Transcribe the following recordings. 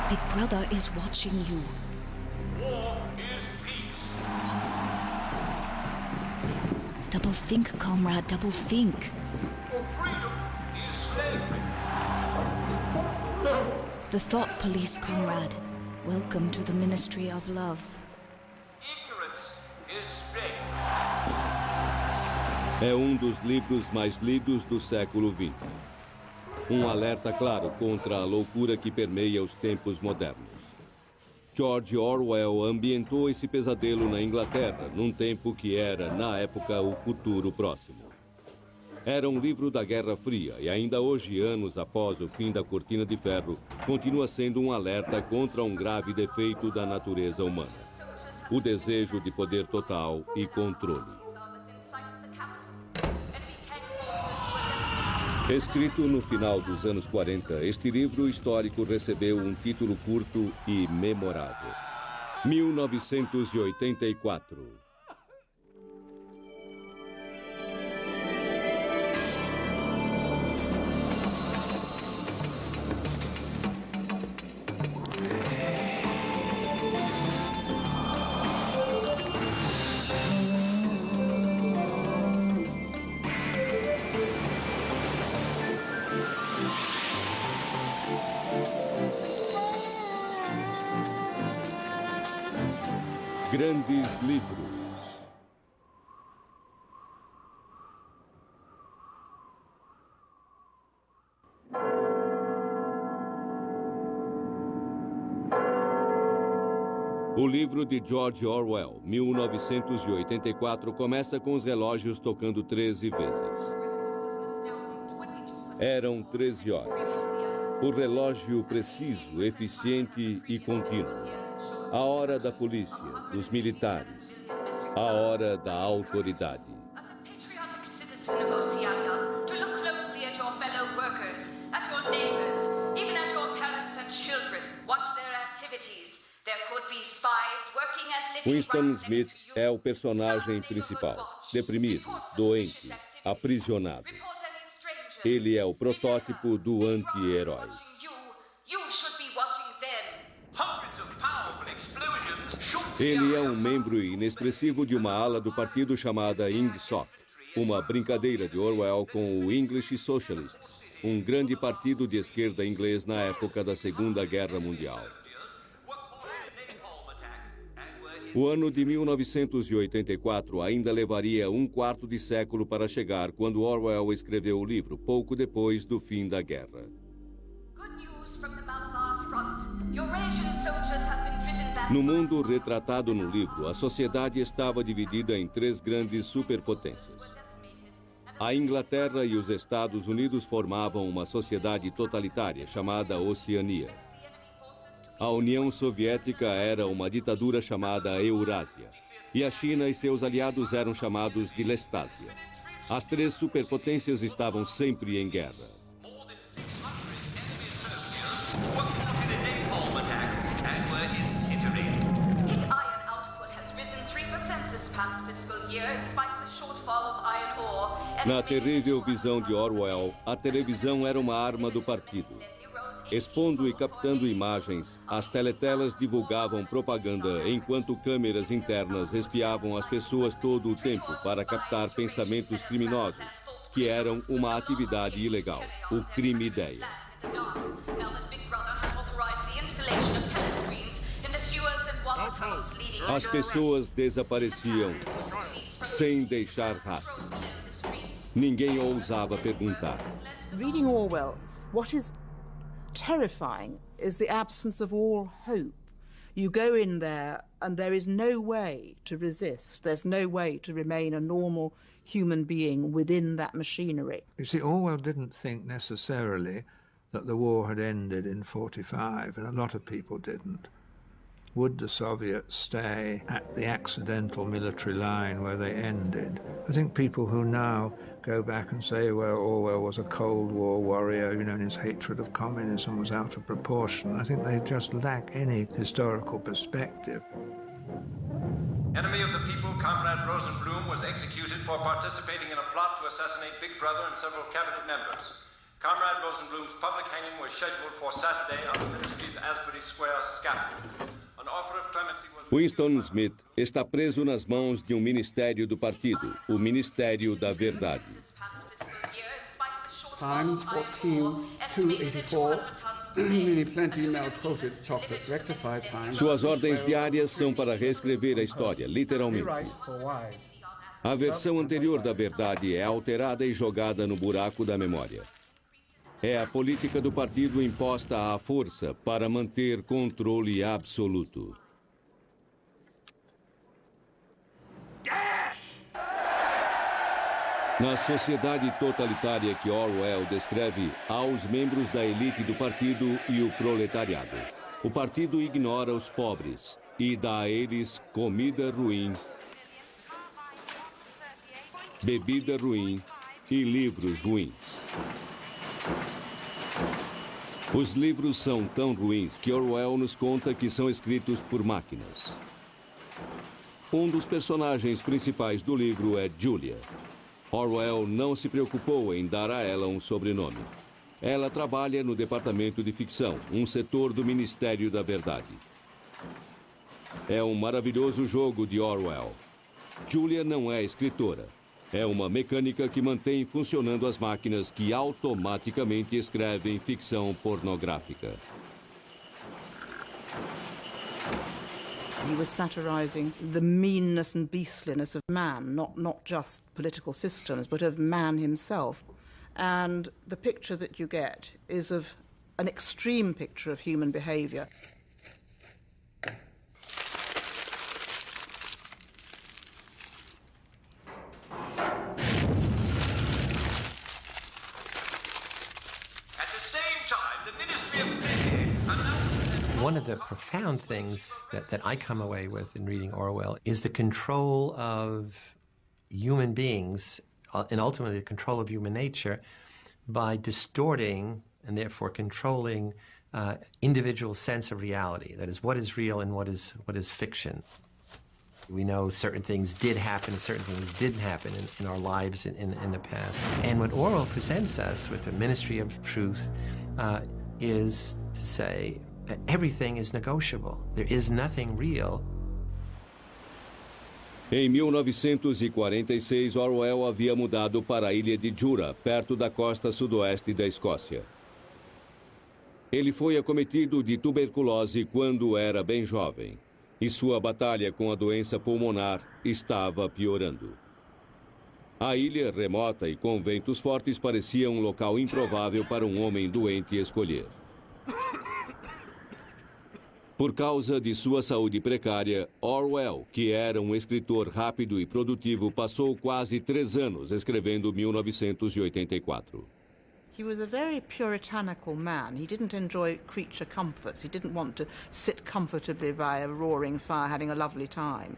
Big Brother is watching you. War is peace. Double think, comrade, double think. For freedom is slavery. The Thought Police, comrade. Welcome to the Ministry of Love. Ignorance is strength. É um dos livros mais lidos do século XX. Um alerta claro contra a loucura que permeia os tempos modernos. George Orwell ambientou esse pesadelo na Inglaterra, num tempo que era, na época, o futuro próximo. Era um livro da Guerra Fria e ainda hoje, anos após o fim da Cortina de Ferro, continua sendo um alerta contra um grave defeito da natureza humana. O desejo de poder total e controle. Escrito no final dos anos 40, este livro histórico recebeu um título curto e memorável. 1984. Grandes livros. O livro de George Orwell, 1984, começa com os relógios tocando 13 vezes. Eram 13 horas. O relógio preciso, eficiente e contínuo. A hora da polícia, dos militares. A hora da autoridade. As a patriotic citizen of Oceania, to look closely at your fellow workers, at your neighbors, even at your parents and children. Watch their activities. There could be spies working and living Winston right Smith next to you. é o personagem principal. Deprimido, doente, aprisionado. Ele é o protótipo do anti-herói. Ele é um membro inexpressivo de uma ala do partido chamada INGSOC, uma brincadeira de Orwell com o English Socialists, um grande partido de esquerda inglês na época da Segunda Guerra Mundial. O ano de 1984 ainda levaria um quarto de século para chegar quando Orwell escreveu o livro, pouco depois do fim da guerra. No mundo retratado no livro, a sociedade estava dividida em três grandes superpotências. A Inglaterra e os Estados Unidos formavam uma sociedade totalitária chamada Oceania. A União Soviética era uma ditadura chamada Eurásia. E a China e seus aliados eram chamados de Lestásia. As três superpotências estavam sempre em guerra. Na terrível visão de Orwell, a televisão era uma arma do partido. Expondo e captando imagens, as teletelas divulgavam propaganda enquanto câmeras internas espiavam as pessoas todo o tempo para captar pensamentos criminosos, que eram uma atividade ilegal, o crime-ideia. As pessoas desapareciam sem deixar rastros. Ninguém ousava perguntar. Reading Orwell, what is terrifying is the absence of all hope. You go in there and there is no way to resist. There's no way to remain a normal human being within that machinery. You see, Orwell didn't think necessarily that the war had ended in 1945, and a lot of people didn't. Would the Soviets stay at the accidental military line where they ended? I think people who now go back and say, well, Orwell was a Cold War warrior, you know, and his hatred of communism was out of proportion. I think they just lack any historical perspective. Enemy of the people, Comrade Rosenblum was executed for participating in a plot to assassinate Big Brother and several cabinet members. Conrad Rosenblum's public hanging was scheduled for Saturday on the Ministry's Asbury Square scaffold. An offer of clemency was... Winston Smith está preso nas mãos de um ministério do partido, o Ministério da Verdade. Times 14:284. Nearly plenty email-quoted chocolate rectified times. Suas ordens diárias são para reescrever a história, literalmente. A versão anterior da verdade é alterada e jogada no buraco da memória. É a política do partido imposta à força para manter controle absoluto. Na sociedade totalitária que Orwell descreve, há os membros da elite do partido e o proletariado. O partido ignora os pobres e dá a eles comida ruim, bebida ruim e livros ruins. Os livros são tão ruins que Orwell nos conta que são escritos por máquinas. Um dos personagens principais do livro é Julia. Orwell não se preocupou em dar a ela um sobrenome. Ela trabalha no departamento de ficção, um setor do Ministério da Verdade. É um maravilhoso jogo de Orwell. Julia não é escritora. É uma mecânica que mantém funcionando as máquinas que automaticamente escrevem ficção pornográfica. He was satirizing the meanness and beastliness of man, not just political systems, but of man himself. And the picture that you get is of an extreme picture of human behavior. One of the profound things that I come away with in reading Orwell is the control of human beings and ultimately the control of human nature by distorting and therefore controlling individual sense of reality. That is, what is real and what is fiction. We know certain things did happen and certain things didn't happen in our lives in the past. And what Orwell presents us with the Ministry of Truth is to say, everything is negotiable. There is nothing real. Em 1946, Orwell havia mudado para a ilha de Jura, perto da costa sudoeste da Escócia. Ele foi acometido de tuberculose quando era bem jovem, e sua batalha com a doença pulmonar estava piorando. A ilha, remota e com ventos fortes, parecia um local improvável para um homem doente escolher. Por causa de sua saúde precária, Orwell, que era um escritor rápido e produtivo, passou quase 3 anos escrevendo 1984. He was a very puritanical man. He didn't enjoy creature comforts. He didn't want to sit comfortably by a roaring fire having a lovely time.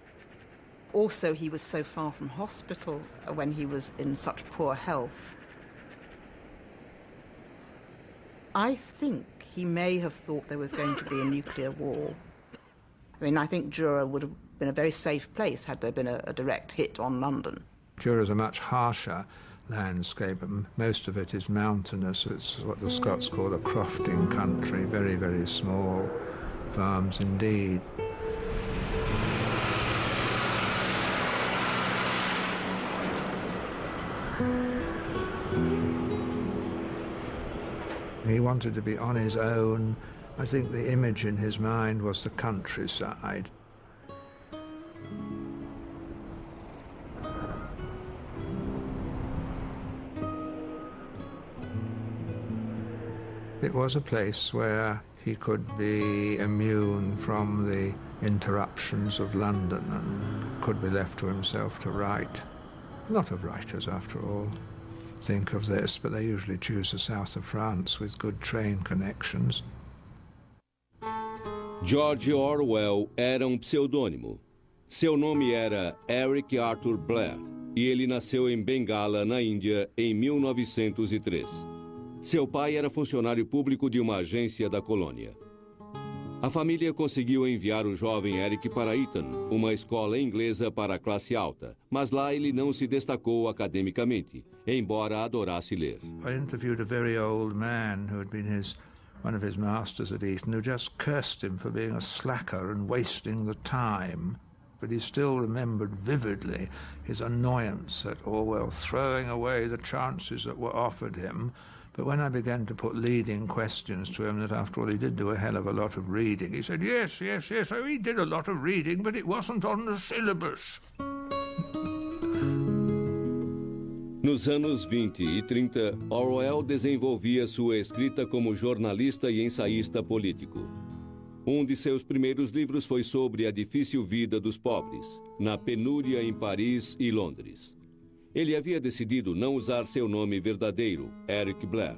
Also, he was so far from hospital when he was in such poor health. I think he may have thought there was going to be a nuclear war. I mean, I think Jura would have been a very safe place had there been a direct hit on London. Jura is a much harsher landscape, and most of it is mountainous. It's what the Scots call a crofting country, very, very small farms indeed. He wanted to be on his own. I think the image in his mind was the countryside. It was a place where he could be immune from the interruptions of London and could be left to himself to write. A lot of writers, after all, think of this, but they usually choose the south of France with good train connections. George Orwell era um pseudônimo. Seu nome era Eric Arthur Blair e ele nasceu em Bengala, na Índia, em 1903. Seu pai era funcionário público de uma agência da colônia. A família conseguiu enviar o jovem Eric para Eton, uma escola inglesa para a classe alta, mas lá ele não se destacou academicamente, embora adorasse ler. I interviewed a very old man who had been one of his masters at Eton, who just cursed him for being a slacker and wasting the time. But he still remembered vividly his annoyance at Orwell throwing away the chances that were offered him. But when I began to put leading questions to him, that after all he did do a hell of a lot of reading, he said, yes, oh, he did a lot of reading, but it wasn't on the syllabus. Nos anos 20 e 30, Orwell desenvolvia sua escrita como jornalista e ensaísta político. Um de seus primeiros livros foi sobre a difícil vida dos pobres, na penúria em Paris e Londres. Ele havia decidido não usar seu nome verdadeiro, Eric Blair.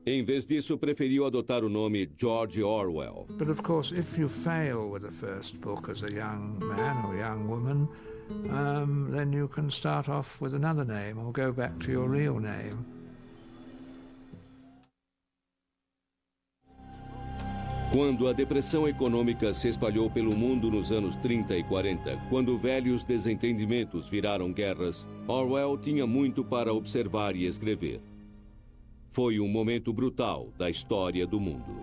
Em vez disso, preferiu adotar o nome George Orwell. But of course, if you fail with the first book as a young man or young woman, then you can start off with another name or go back to your real name. Quando a depressão econômica se espalhou pelo mundo nos anos 30 e 40, quando velhos desentendimentos viraram guerras, Orwell tinha muito para observar e escrever. Foi um momento brutal da história do mundo.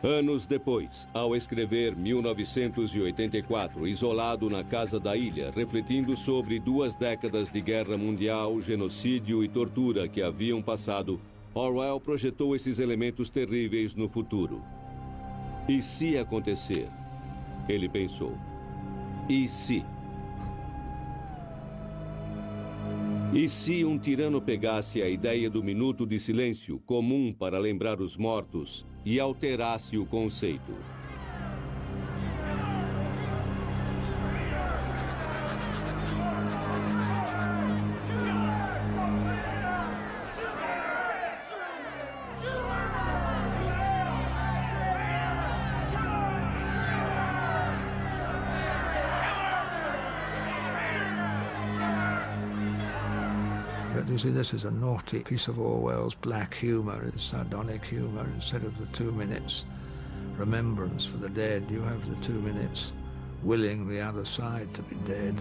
Anos depois, ao escrever 1984, isolado na casa da ilha, refletindo sobre 2 décadas de guerra mundial, genocídio e tortura que haviam passado, Orwell projetou esses elementos terríveis no futuro. E se acontecer? Ele pensou. E se? E se um tirano pegasse a ideia do minuto de silêncio, comum para lembrar os mortos, e alterasse o conceito? But you see, this is a naughty piece of Orwell's black humour, it's sardonic humour. Instead of the 2 minutes remembrance for the dead, you have the 2 minutes willing the other side to be dead.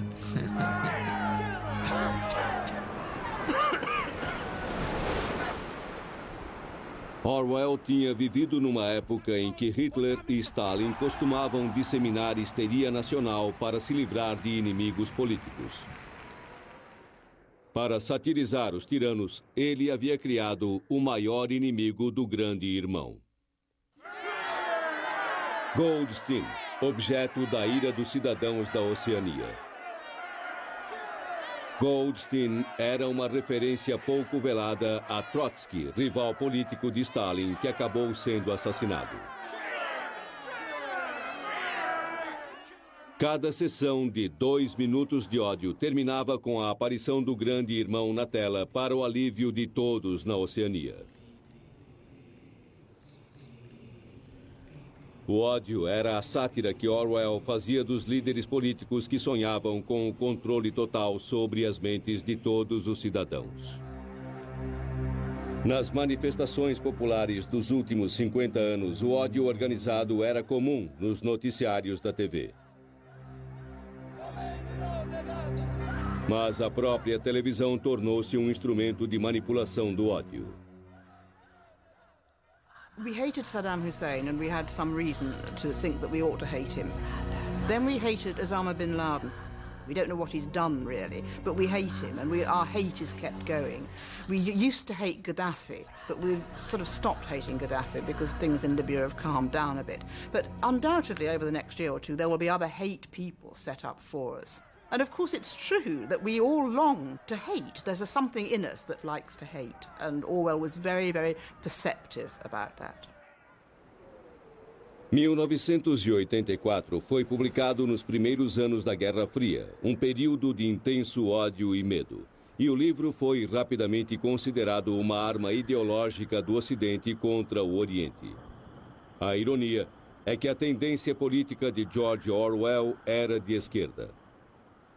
Orwell tinha vivido numa época em que Hitler e Stalin costumavam disseminar histeria nacional para se livrar de inimigos políticos. Para satirizar os tiranos, ele havia criado o maior inimigo do grande irmão. Goldstein, objeto da ira dos cidadãos da Oceania. Goldstein era uma referência pouco velada a Trotsky, rival político de Stalin, que acabou sendo assassinado. Cada sessão de 2 minutos de ódio terminava com a aparição do grande irmão na tela para o alívio de todos na Oceania. O ódio era a sátira que Orwell fazia dos líderes políticos que sonhavam com o controle total sobre as mentes de todos os cidadãos. Nas manifestações populares dos últimos 50 anos, o ódio organizado era comum nos noticiários da TV. Mas a própria televisão tornou-se um instrumento de manipulação do ódio. We hated Saddam Hussein, and we had some reason to think that we ought to hate him. Then we hated Osama bin Laden. We don't know what he's done, really, but we hate him, and our hate is kept going. We used to hate Gaddafi, but we've sort of stopped hating Gaddafi because things in Libya have calmed down a bit. But undoubtedly, over the next year or two, there will be other hate people set up for us. And of course it's true that we all long to hate. There's something in us that likes to hate, and Orwell was very, very perceptive about that. 1984 foi publicado nos primeiros anos da Guerra Fria, um período de intenso ódio e medo. E o livro foi rapidamente considerado uma arma ideológica do Ocidente contra o Oriente. A ironia é que a tendência política de George Orwell era de esquerda.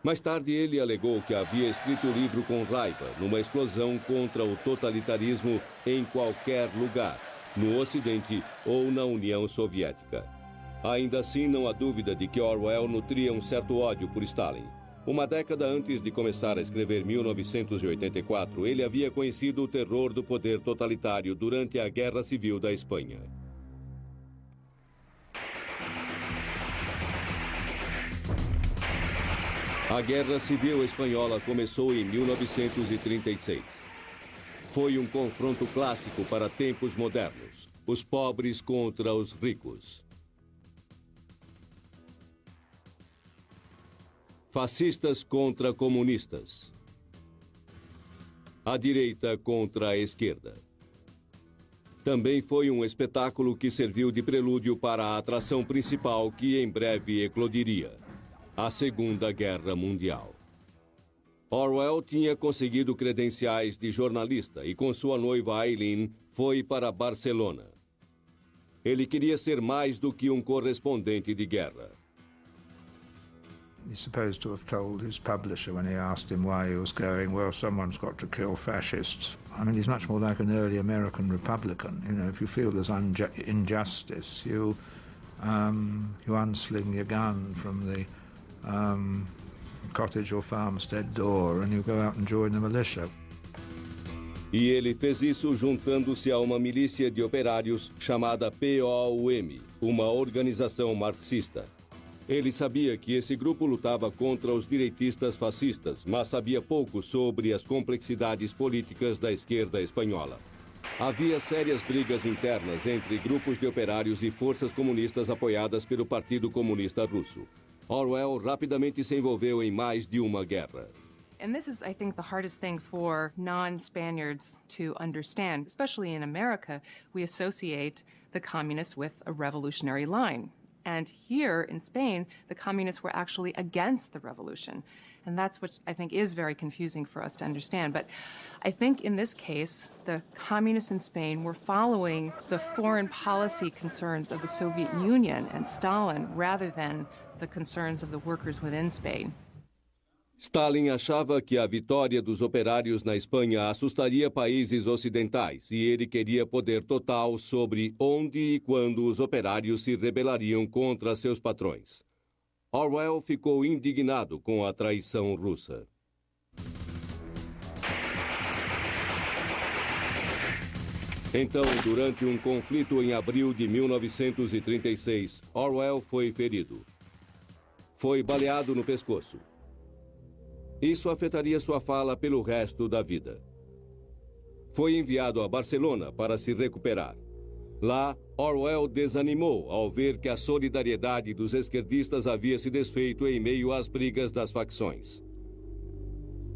Mais tarde, ele alegou que havia escrito o livro com raiva, numa explosão contra o totalitarismo em qualquer lugar, no Ocidente ou na União Soviética. Ainda assim, não há dúvida de que Orwell nutria um certo ódio por Stalin. Uma década antes de começar a escrever 1984, ele havia conhecido o terror do poder totalitário durante a Guerra Civil da Espanha. A Guerra Civil Espanhola começou em 1936. Foi um confronto clássico para tempos modernos, os pobres contra os ricos. Fascistas contra comunistas. A direita contra a esquerda. Também foi um espetáculo que serviu de prelúdio para a atração principal que em breve eclodiria: a Segunda Guerra Mundial. Orwell tinha conseguido credenciais de jornalista e com sua noiva Eileen foi para Barcelona. Ele queria ser mais do que um correspondente de guerra. He's supposed to have told his publisher when he asked him why he was going, well, someone's got to kill fascists. I mean, he's much more like an early American Republican. You know, if you feel there's injustice, you unsling your gun from the cottage or farmstead door and you go out and join the militia. E ele fez isso juntando-se a uma milícia de operários chamada POUM, uma organização marxista. Ele sabia que esse grupo lutava contra os direitistas fascistas, mas sabia pouco sobre as complexidades políticas da esquerda espanhola. Havia sérias brigas internas entre grupos de operários e forças comunistas apoiadas pelo Partido Comunista Russo. Orwell rapidamente se envolveu em mais de uma guerra. And this is, I think, the hardest thing for non-Spaniards to understand. Especially in America, we associate the communists with a revolutionary line. And here in Spain, the communists were actually against the revolution. And that's what I think is very confusing for us to understand. But I think in this case, the communists in Spain were following the foreign policy concerns of the Soviet Union and Stalin rather than the concerns of the workers within Spain. Stalin achava que a vitória dos operários na Espanha assustaria países ocidentais e ele queria poder total sobre onde e quando os operários se rebelariam contra seus patrões. Orwell ficou indignado com a traição russa. Então, durante um conflito em abril de 1936, Orwell foi ferido. Foi baleado no pescoço. Isso afetaria sua fala pelo resto da vida. Foi enviado a Barcelona para se recuperar. Lá, Orwell desanimou ao ver que a solidariedade dos esquerdistas havia se desfeito em meio às brigas das facções.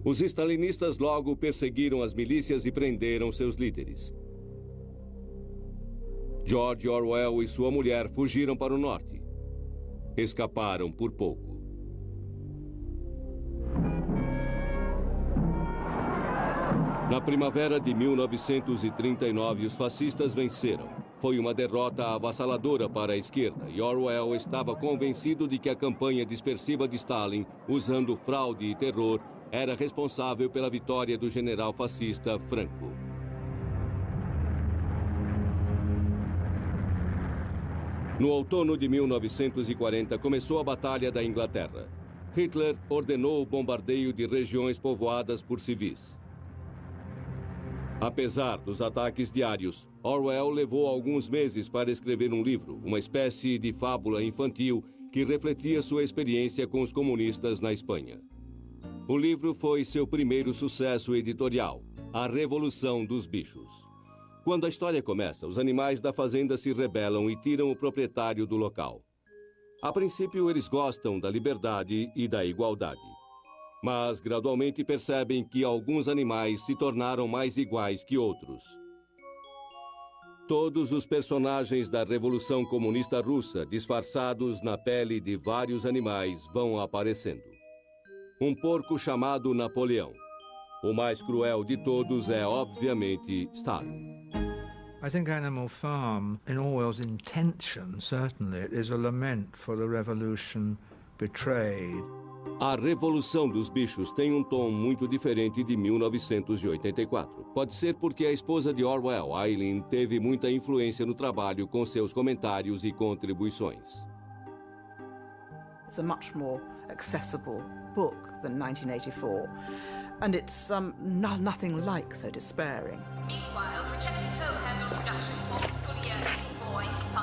Os stalinistas logo perseguiram as milícias e prenderam seus líderes. George Orwell e sua mulher fugiram para o norte. Escaparam por pouco. Na primavera de 1939, os fascistas venceram. Foi uma derrota avassaladora para a esquerda e Orwell estava convencido de que a campanha dispersiva de Stalin, usando fraude e terror, era responsável pela vitória do general fascista Franco. No outono de 1940, começou a Batalha da Inglaterra. Hitler ordenou o bombardeio de regiões povoadas por civis. Apesar dos ataques diários, Orwell levou alguns meses para escrever um livro, uma espécie de fábula infantil que refletia sua experiência com os comunistas na Espanha. O livro foi seu primeiro sucesso editorial, A Revolução dos Bichos. Quando a história começa, os animais da fazenda se rebelam e tiram o proprietário do local. A princípio, eles gostam da liberdade e da igualdade. Mas gradualmente percebem que alguns animais se tornaram mais iguais que outros. Todos os personagens da Revolução Comunista Russa, disfarçados na pele de vários animais, vão aparecendo. Um porco chamado Napoleão. O mais cruel de todos é, obviamente, Stalin. I think Animal Farm, in Orwell's intention, certainly, it is a lament for the revolution betrayed. A Revolução dos Bichos tem um tom muito diferente de 1984. Pode ser porque a esposa de Orwell, Eileen, teve muita influência no trabalho com seus comentários e contribuições. It's a much more accessible book than 1984, and it's nothing like so despairing. Meanwhile, projected home-handle production for fiscal year 84-85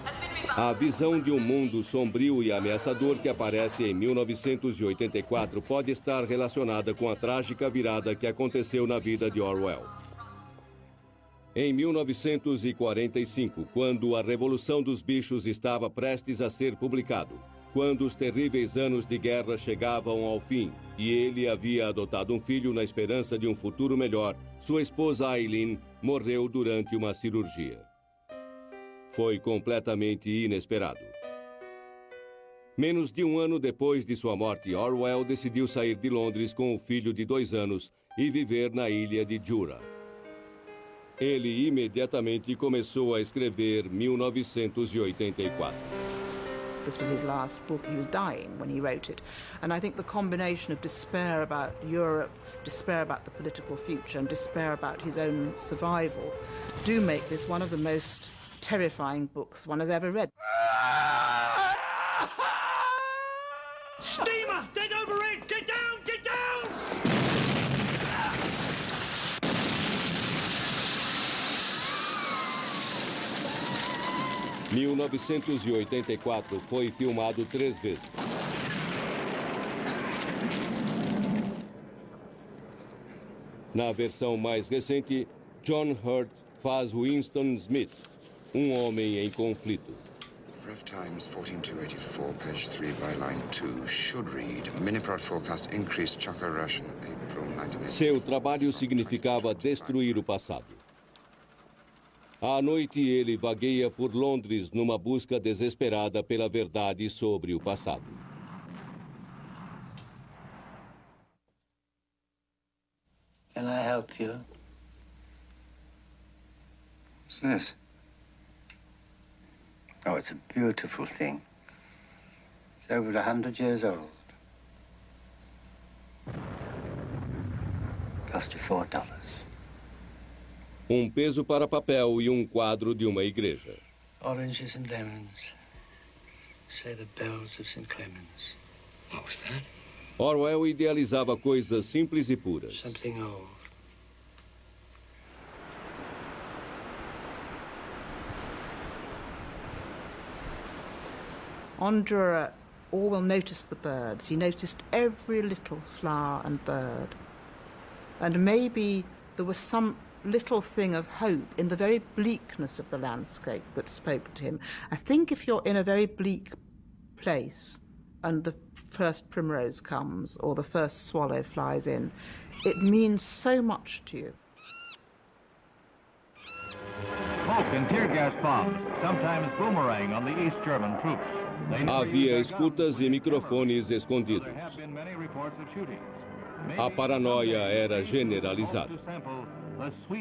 has been revised. A visão de um mundo sombrio e ameaçador que aparece em 1984 pode estar relacionada com a trágica virada que aconteceu na vida de Orwell. Em 1945, quando A Revolução dos Bichos estava prestes a ser publicado, quando os terríveis anos de guerra chegavam ao fim e ele havia adotado um filho na esperança de um futuro melhor, sua esposa Eileen morreu durante uma cirurgia. Foi completamente inesperado. Menos de um ano depois de sua morte, Orwell decidiu sair de Londres com o filho de 2 anos e viver na ilha de Jura. Ele imediatamente começou a escrever 1984. This was his last book. He was dying when he wrote it. And I think the combination of despair about Europe, despair about the political future, and despair about his own survival do make this one of the most terrifying books one has ever read. Steamer! Dead overhead! Get down! Get down! 1984 foi filmado 3 vezes. Na versão mais recente, John Hurt faz Winston Smith, um homem em conflito. Rough Times 14284, page 3, byline 2, should read, Miniprod forecast increased Chukka Russian, April 1980. Seu trabalho significava destruir o passado. À noite, ele vagueia por Londres numa busca desesperada pela verdade sobre o passado. Can I help you? What's this? Oh, it's a beautiful thing. It's over 100 years old. Cost you $4. Um peso para papel e um quadro de uma igreja. Oranges and lemons. Say the bells of St. Clemens. What was that? Orwell idealizava coisas simples e puras. Something old. On Jura, Orwell noticed the birds. He noticed every little flower and bird. And maybe there was some little thing of hope in the very bleakness of the landscape that spoke to him. I think if you're in a very bleak place and the first primrose comes or the first swallow flies in, it means so much to you. Smoke and tear gas bombs, sometimes boomerang on the East German troops. Havia escutas e microfones escondidos. A paranoia era generalizada.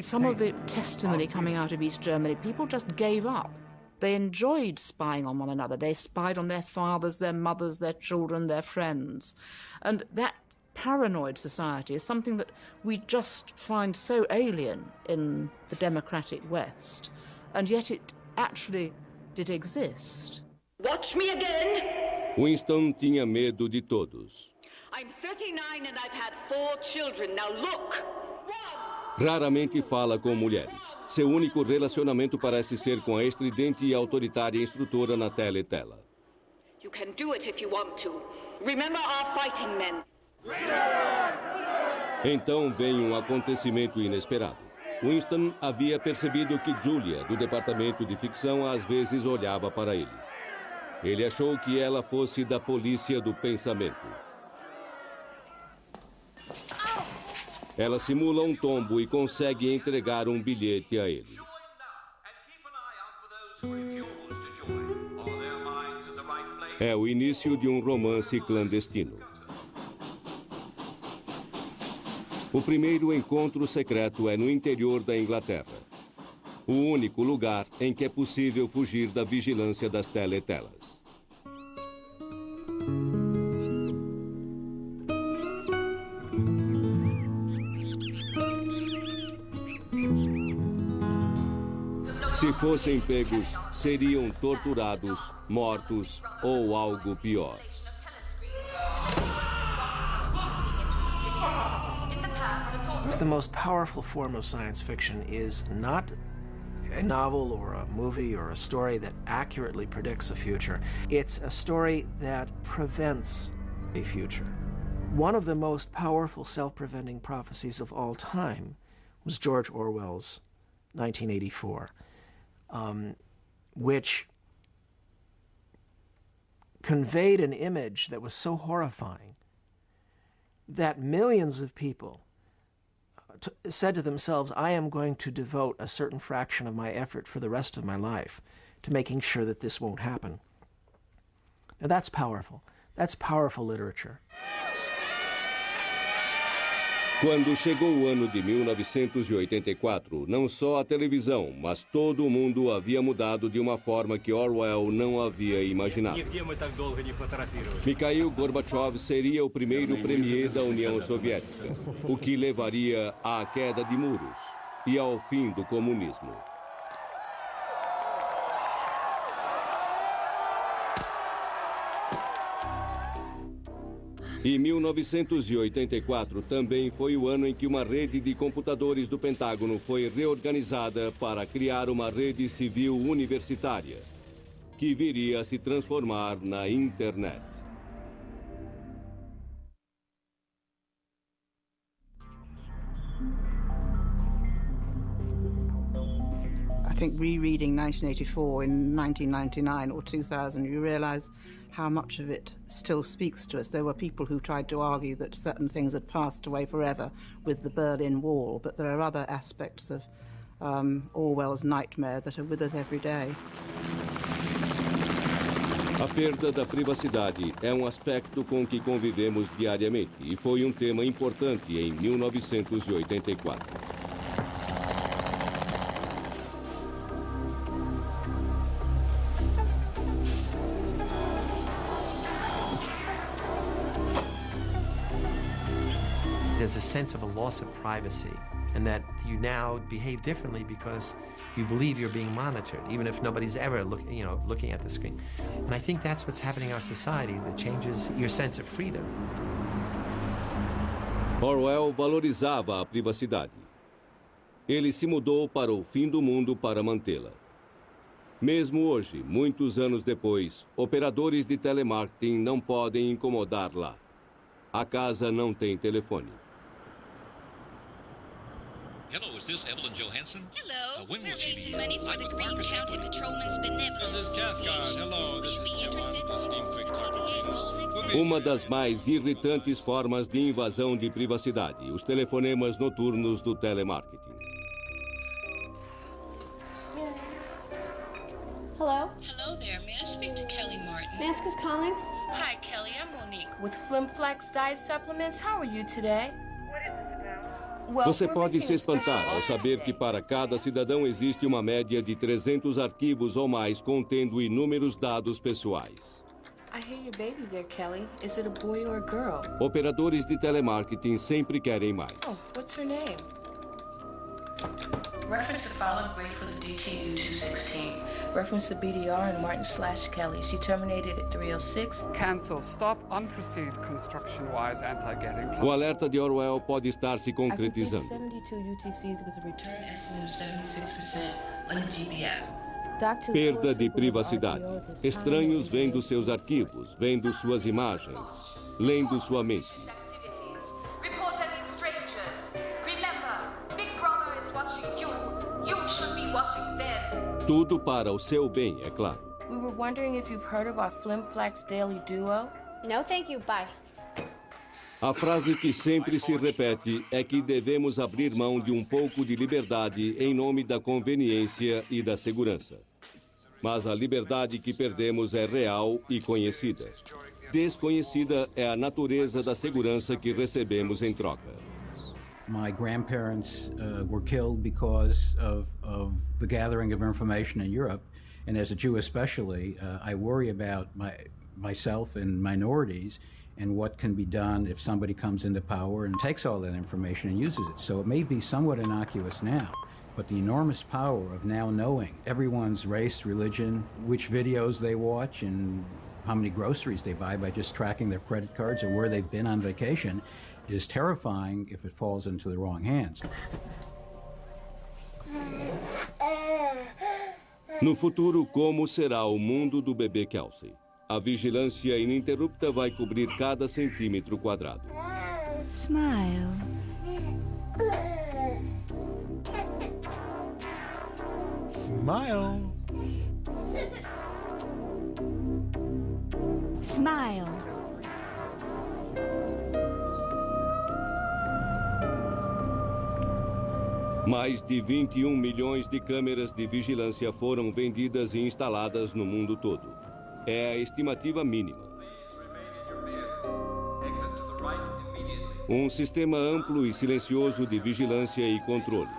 Some of the testimony coming out of East Germany, people just gave up. They enjoyed spying on one another. They spied on their fathers, their mothers, their children, their friends. And that paranoid society is something that we just find so alien in the democratic West. And yet it actually did exist. Watch me again! Winston tinha medo de todos. I'm 39 and I've had 4 children. Now look! Raramente fala com mulheres. Seu único relacionamento parece ser com a estridente e autoritária instrutora na teletela. You can do it if you want to. Remember our fighting men. Então vem um acontecimento inesperado. Winston havia percebido que Julia, do departamento de ficção, às vezes olhava para ele. Ele achou que ela fosse da polícia do pensamento. Ela simula um tombo e consegue entregar um bilhete a ele. É o início de um romance clandestino. O primeiro encontro secreto é no interior da Inglaterra. O único lugar em que é possível fugir da vigilância das teletelas. Se fossem pegos, seriam torturados, mortos ou algo pior. The most powerful form of science fiction is not a novel or a movie or a story that accurately predicts a future. It's a story that prevents a future. One of the most powerful self-preventing prophecies of all time was George Orwell's 1984, which conveyed an image that was so horrifying that millions of people said to themselves, I am going to devote a certain fraction of my effort for the rest of my life to making sure that this won't happen. Now that's powerful. That's powerful literature. Quando chegou o ano de 1984, não só a televisão, mas todo o mundo havia mudado de uma forma que Orwell não havia imaginado. Mikhail Gorbachev seria o primeiro premier da União Soviética, o que levaria à queda de muros e ao fim do comunismo. E 1984 também foi o ano em que uma rede de computadores do Pentágono foi reorganizada para criar uma rede civil universitária, que viria a se transformar na internet. I think rereading 1984 in 1999 or 2000, you realize how much of it still speaks to us. There were people who tried to argue that certain things had passed away forever with the Berlin Wall, but there are other aspects of Orwell's nightmare that are with us every day. A perda da privacidade é um aspecto com que convivemos diariamente e foi um tema importante em 1984. There's a sense of a loss of privacy, and that you now behave differently because you believe you're being monitored, even if nobody's ever looking at the screen. And I think that's what's happening in our society that changes your sense of freedom. Orwell valorizava a privacidade. Ele se mudou para o fim do mundo para mantê-la. Mesmo hoje, muitos anos depois, operadores de telemarketing não podem incomodar lá. A casa não tem telefone. Hello, is this Evelyn Johansson? Hello. When We're will she raising be money for the Green County Patrolmen's Benevolence This is Cathcart. Association. Hello, Would this you is be interested? Uma das mais irritantes formas de invasão de privacidade, os telefonemas noturnos do telemarketing. Hello? Hello there. May I speak to Kelly Martin? May I ask who's calling? Hi, Kelly. I'm Monique with Flimflax Diet Supplements. How are you today? Você pode se espantar ao saber que para cada cidadão existe uma média de 300 arquivos ou mais contendo inúmeros dados pessoais. I hear your baby there, Kelly. Is it a boy or a girl? Operadores de telemarketing sempre querem mais. Oh, what's her name? Reference the following grade for the DTU 216. Reference the BDR and Martin/Kelly. She terminated at 306. Cancel, stop, unproceed, construction-wise anti-getting. O alerta de Orwell pode estar se concretizando. 72 UTCs with a return estimate of 76% on the GPS. Perda de privacidade. Estranhos vendo seus arquivos, vendo suas imagens, lendo sua mente. Report any strangers. Remember, Big Brother is watching you. You should be watching them. Tudo para o seu bem, é claro. We were wondering if you've heard of our Flimflax Daily Duo. No, thank you. Bye. A frase que sempre se repete é que devemos abrir mão de um pouco de liberdade em nome da conveniência e da segurança. Mas a liberdade que perdemos é real e conhecida. Desconhecida é a natureza da segurança que recebemos em troca. My grandparents were killed because of the gathering of information in Europe. And as a Jew especially, I worry about myself and minorities and what can be done if somebody comes into power and takes all that information and uses it. So it may be somewhat innocuous now, but the enormous power of now knowing everyone's race, religion, which videos they watch, and how many groceries they buy by just tracking their credit cards or where they've been on vacation is terrifying if it falls into the wrong hands. No futuro, como será o mundo do bebê Kelsey? A vigilância ininterrupta vai cobrir cada centímetro quadrado. Smile. Smile. Smile. Mais de 21 milhões de câmeras de vigilância foram vendidas e instaladas no mundo todo. É a estimativa mínima. Um sistema amplo e silencioso de vigilância e controle.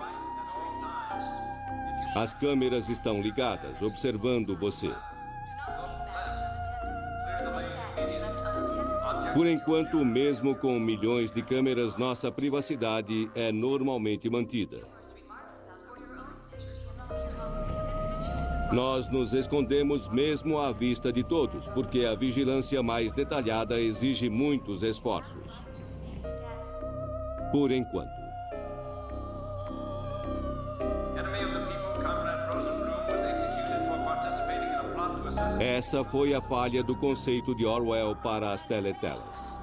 As câmeras estão ligadas, observando você. Por enquanto, mesmo com milhões de câmeras, nossa privacidade é normalmente mantida. Nós nos escondemos mesmo à vista de todos, porque a vigilância mais detalhada exige muitos esforços. Por enquanto. Essa foi a falha do conceito de Orwell para as teletelas.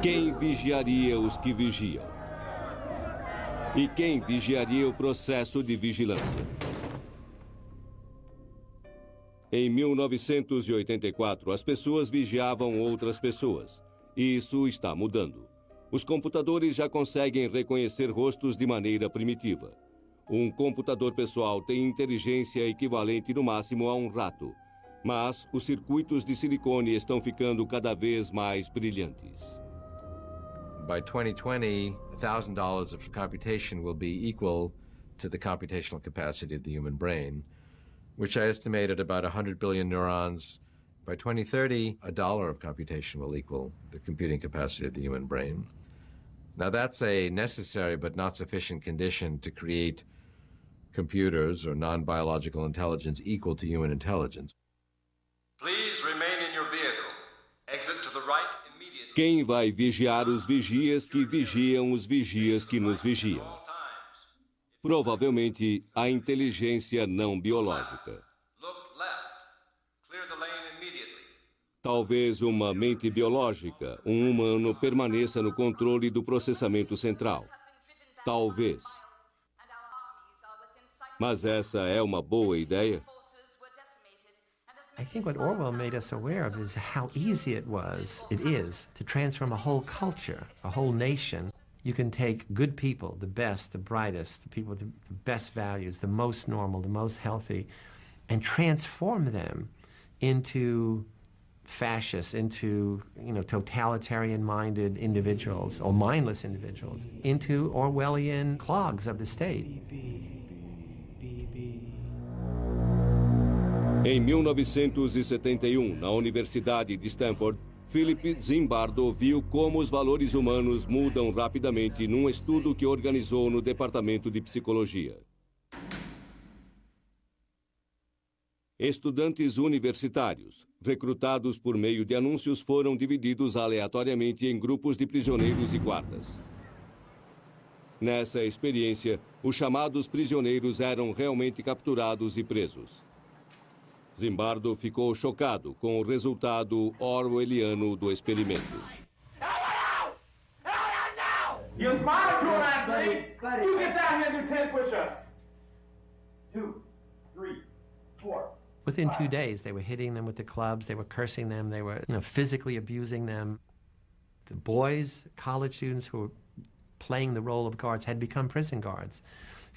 Quem vigiaria os que vigiam? E quem vigiaria o processo de vigilância? Em 1984, as pessoas vigiavam outras pessoas. E isso está mudando. Os computadores já conseguem reconhecer rostos de maneira primitiva. Um computador pessoal tem inteligência equivalente no máximo a um rato. Mas os circuitos de silicone estão ficando cada vez mais brilhantes. By 2020, $1,000 of computation will be equal to the computational capacity of the human brain, which I estimate at about 100 billion neurons. By 2030, $1 of computation will equal the computing capacity of the human brain. Now that's a necessary but not sufficient condition to create computers or non-biological intelligence equal to human intelligence. Please remain in your vehicle. Exit to the right. Quem vai vigiar os vigias que vigiam os vigias que nos vigiam? Provavelmente a inteligência não biológica. Talvez uma mente biológica, um humano, permaneça no controle do processamento central. Talvez. Mas essa é uma boa ideia? I think what Orwell made us aware of is how easy it is to transform a whole culture, a whole nation. You can take good people, the best, the brightest, the people with the best values, the most normal, the most healthy, and transform them into fascists, into totalitarian-minded individuals, or mindless individuals, into Orwellian clogs of the state. Em 1971, na Universidade de Stanford, Philip Zimbardo viu como os valores humanos mudam rapidamente num estudo que organizou no Departamento de Psicologia. Estudantes universitários, recrutados por meio de anúncios, foram divididos aleatoriamente em grupos de prisioneiros e guardas. Nessa experiência, os chamados prisioneiros eram realmente capturados e presos. Zimbardo ficou chocado com o resultado orwelliano do experimento. You aspire to an athlete. You get down here and do 10 push-ups. 2, 3, 4. Within 2 days, they were hitting them with the clubs, they were cursing them, they were physically abusing them. The boys, college students who were playing the role of guards had become prison guards.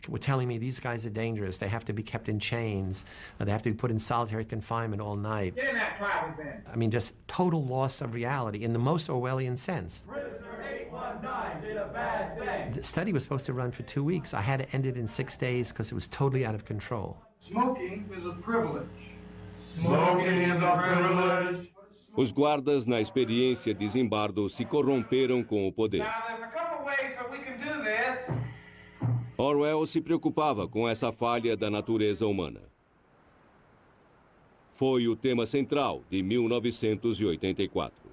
Were telling me these guys are dangerous, they have to be kept in chains, they have to be put in solitary confinement all night. Get in that closet then. I mean, just total loss of reality in the most Orwellian sense. The study was supposed to run for 2 weeks. I had to end it in 6 days because it was totally out of control. Smoking is a privilege. Smoking is a privilege. Os guardas na experiência de Zimbardo se corromperam com o poder. Now, there's a couple ways that we can do this. Orwell se preocupava com essa falha da natureza humana. Foi o tema central de 1984.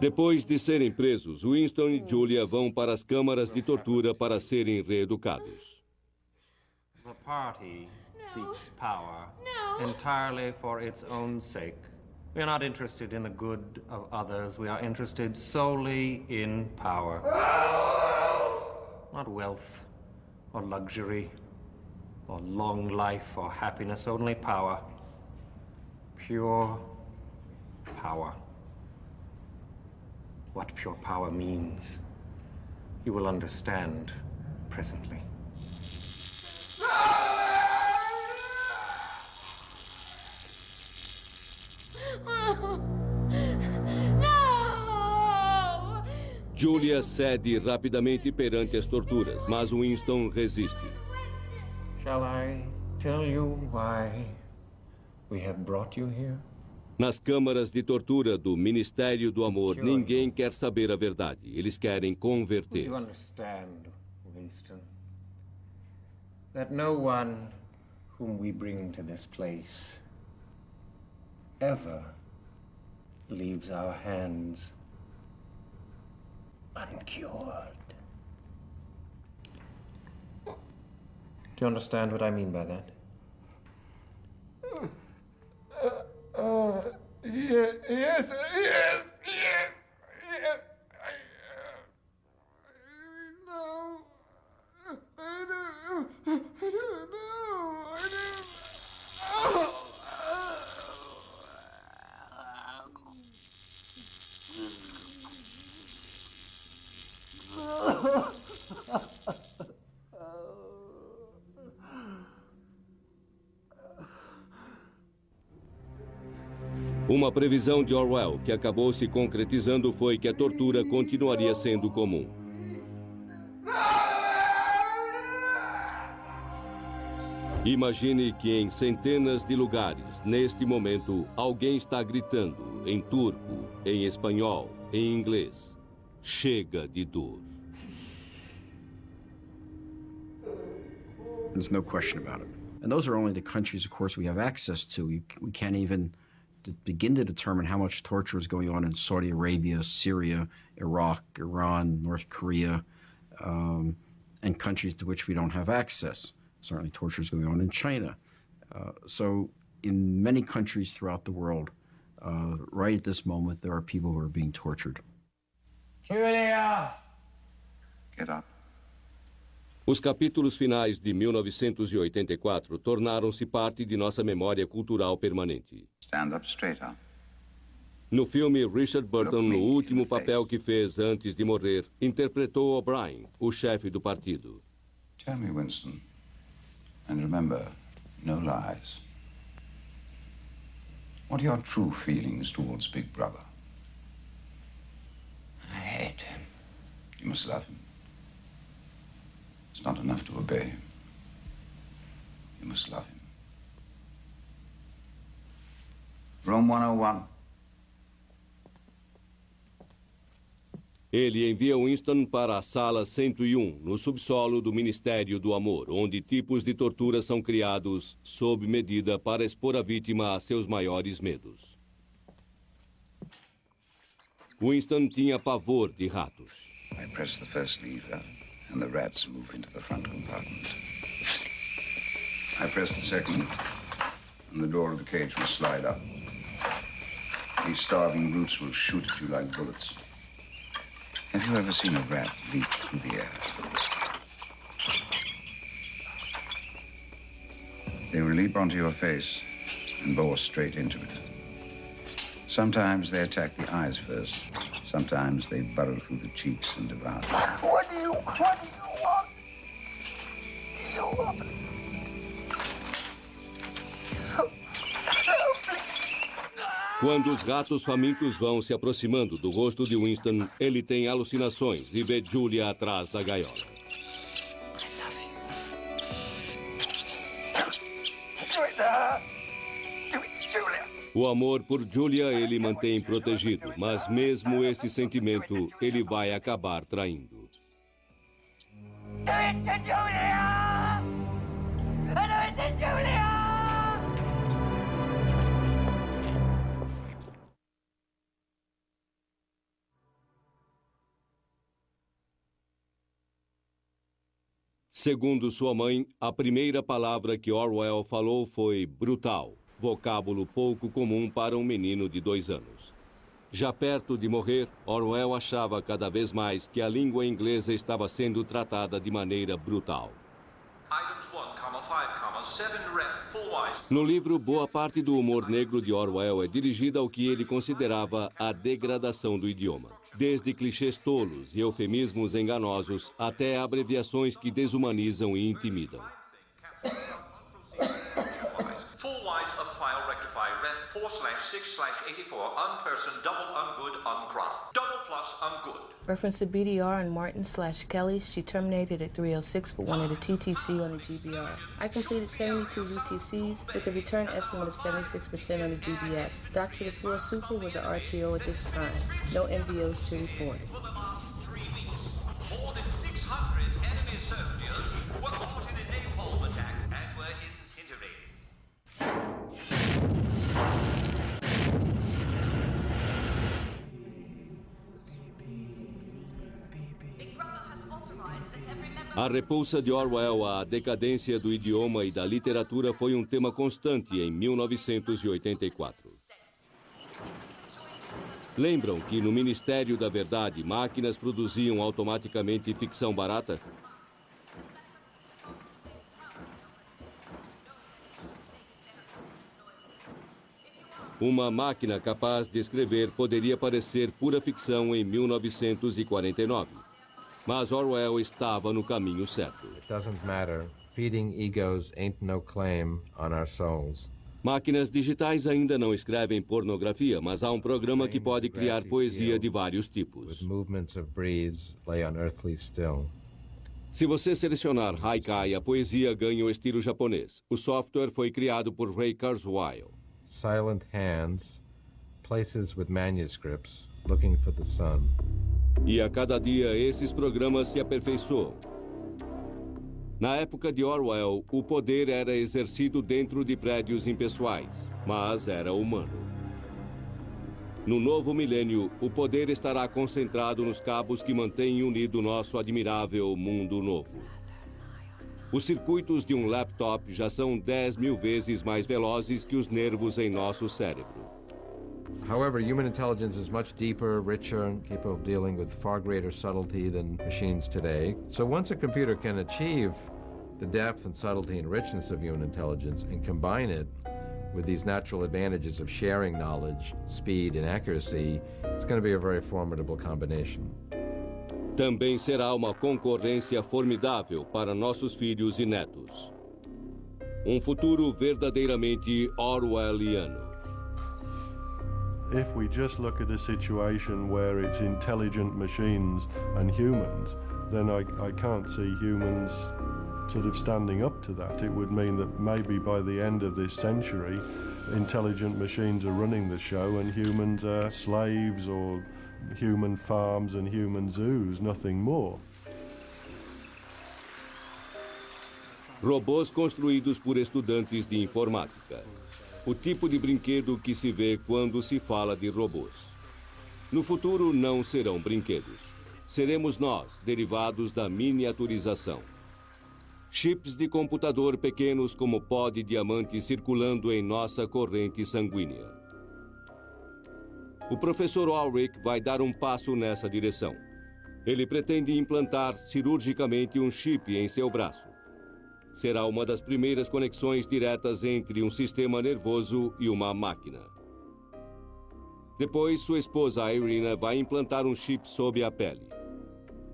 Depois de serem presos, Winston e Julia vão para as câmaras de tortura para serem reeducados. The party seeks power entirely for its own sake. We are not interested in the good of others. We are interested solely in power. Not wealth, or luxury, or long life, or happiness, only power. Pure power. What pure power means, you will understand presently. Julia cede rapidamente perante as torturas, mas Winston resiste. Shall I tell you why we have brought you here? Nas câmaras de tortura do Ministério do Amor, ninguém quer saber a verdade. Eles querem converter. You understand, Winston, that no one whom we bring to this place ever leaves our hands uncured. Do you understand what I mean by that? Yes. No. I don't know. Uma previsão de Orwell que acabou se concretizando foi que a tortura continuaria sendo comum. Imagine que em centenas de lugares, neste momento, alguém está gritando em turco, em espanhol, em inglês. Chega de dor. There's no question about it. And those are only the countries, of course, we have access to. We can't even begin to determine how much torture is going on in Saudi Arabia, Syria, Iraq, Iran, North Korea, and countries to which we don't have access. Certainly torture is going on in China. So in many countries throughout the world, right at this moment, there are people who are being tortured. Julia! Get up. Os capítulos finais de 1984 tornaram-se parte de nossa memória cultural permanente. Stand up straighter. No filme, Richard Burton, no último papel que fez antes de morrer, interpretou O'Brien, o chefe do partido. Tell me, Winston, and remember, no lies. What are your true feelings towards Big Brother? I hate him. You must love him. It's not enough to obey him. You must love him. Room 101. Ele envia Winston para a sala 101, no subsolo do Ministério do Amor, onde tipos de tortura são criados sob medida para expor a vítima a seus maiores medos. Winston tinha pavor de ratos. I press the first lever, and the rats move into the front compartment. I press the second, and the door of the cage will slide up. These starving brutes will shoot at you like bullets. Have you ever seen a rat leap through the air? They will leap onto your face and bore straight into it. Sometimes they attack the eyes first. Sometimes they burrow through the cheeks and devour them. What do you want? Quando os ratos famintos vão se aproximando do rosto de Winston, ele tem alucinações e vê Julia atrás da gaiola. O amor por Julia ele mantém protegido, mas mesmo esse sentimento ele vai acabar traindo. Do it to Julia! Do it to Julia! Segundo sua mãe, a primeira palavra que Orwell falou foi brutal, vocábulo pouco comum para um menino de 2 anos. Já perto de morrer, Orwell achava cada vez mais que a língua inglesa estava sendo tratada de maneira brutal. No livro, boa parte do humor negro de Orwell é dirigida ao que ele considerava a degradação do idioma. Desde clichês tolos e eufemismos enganosos até abreviações que desumanizam e intimidam. Reference to BDR and Martin/Kelly, she terminated at 306 but wanted a TTC on the GBR. I completed 72 VTCs with a return estimate of 76% on the GBS. Dr. DeFleur Super was an RTO at this time. No MVOs to report. More than 600 enemy soldiers were caught in a napalm attack and were incinerated. A repulsa de Orwell à decadência do idioma e da literatura foi um tema constante em 1984. Lembram que no Ministério da Verdade máquinas produziam automaticamente ficção barata? Uma máquina capaz de escrever poderia parecer pura ficção em 1949. Mas Orwell estava no caminho certo. It doesn't matter. Feeding egos ain't no claim on our souls. Máquinas digitais ainda não escrevem pornografia, mas há um programa que pode criar poesia de vários tipos. Movements of breeze lay unearthly still. Se você selecionar Haikai, a poesia ganha o estilo japonês. O software foi criado por Ray Kurzweil. Silent hands, places with manuscripts, looking for the sun. E a cada dia esses programas se aperfeiçoam. Na época de Orwell, o poder era exercido dentro de prédios impessoais, mas era humano. No novo milênio, o poder estará concentrado nos cabos que mantêm unido nosso admirável mundo novo. Os circuitos de um laptop já são 10.000 vezes mais velozes que os nervos em nosso cérebro. However, human intelligence is much deeper, richer, and capable of dealing with far greater subtlety than machines today. So once a computer can achieve the depth and subtlety and richness of human intelligence and combine it with these natural advantages of sharing knowledge, speed, and accuracy, it's going to be a very formidable combination. Também será uma concorrência formidável para nossos filhos e netos. Um futuro verdadeiramente orwelliano. If we just look at a situation where it's intelligent machines and humans, then I can't see humans sort of standing up to that. It would mean that maybe by the end of this century, intelligent machines are running the show and humans are slaves or human farms and human zoos, nothing more. Robôs construídos por estudantes de informática. O tipo de brinquedo que se vê quando se fala de robôs. No futuro não serão brinquedos. Seremos nós, derivados da miniaturização. Chips de computador pequenos como pó de diamante circulando em nossa corrente sanguínea. O professor Ulrich vai dar um passo nessa direção. Ele pretende implantar cirurgicamente um chip em seu braço. Será uma das primeiras conexões diretas entre um sistema nervoso e uma máquina. Depois, sua esposa Irina vai implantar um chip sob a pele.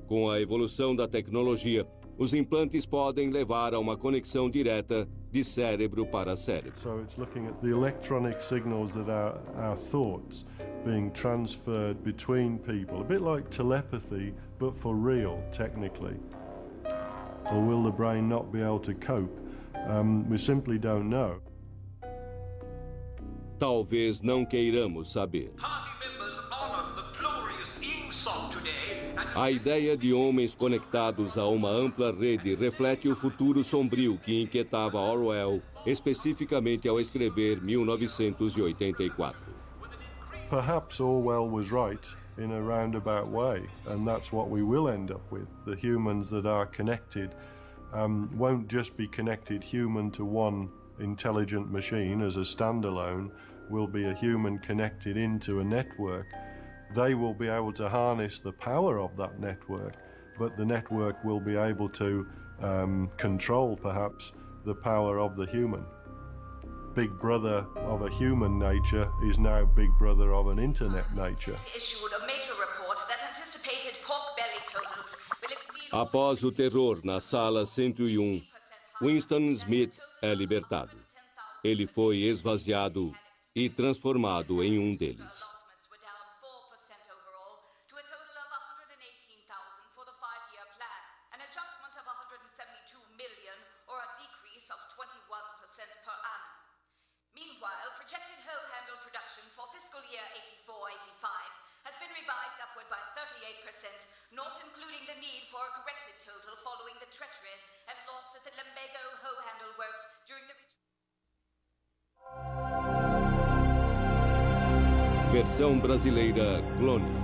Com a evolução da tecnologia, Os implantes podem levar a uma conexão direta de cérebro para cérebro. So it's looking at the electronic signals that our thoughts being transferred between people, a bit like telepathy, but for real, technically. Or will the brain not be able to cope? We simply don't know. Talvez não queiramos saber. A ideia de homens conectados a uma ampla rede reflete o futuro sombrio que inquietava Orwell, especificamente ao escrever 1984. Perhaps Orwell was right in a roundabout way, and that's what we will end up with. The humans that are connected won't just be connected human to one intelligent machine as a standalone, will be a human connected into a network. They will be able to harness the power of that network, but the network will be able to control, perhaps, the power of the human. Big brother of a human nature is now big brother of an internet nature. Issued a major report that anticipated pork belly totals will exceed... Após o terror na sala 101, Winston Smith é libertado. Ele foi esvaziado e transformado em um deles. Meanwhile, projected hoe handle production for fiscal year 84-85 has been revised upward by 38%, not including the need for a corrected total following the treachery and loss at the Lumbago hoe handle works during the... Versão brasileira Clone.